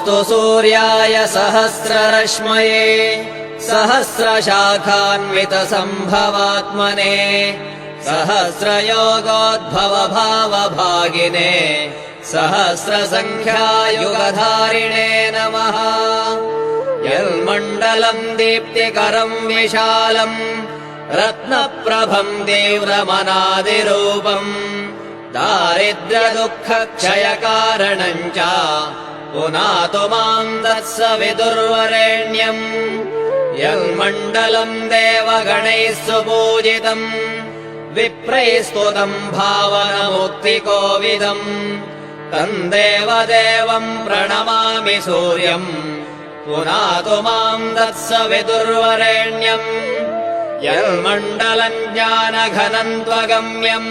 नमोऽस्तु सूर्याय सहस्ररश्मये सहस्रशाखान्वितसम्भवात्मने सहस्रयोगोद्भवभावभागिने सहस्रसङ्ख्यायुगधारिणे नमः। यन्मण्डलम् दीप्तिकरम् विशालम् रत्नप्रभम् तीव्रमनादिरूपम् दारिद्र्यदुःखक्षयकारणम् च पुनातु माम् तत्सवितुर्वरेण्यम्। यन्मण्डलम् देवगणैः सुपूजितम् विप्रैस्तुतम् भावनमुक्तिकोविदम् तम् देवदेवम् प्रणमामि सूर्यम् पुनातु माम् तत्सवितुर्वरेण्यम्। यन्मण्डलम् ज्ञानघनम् त्वगम्यम्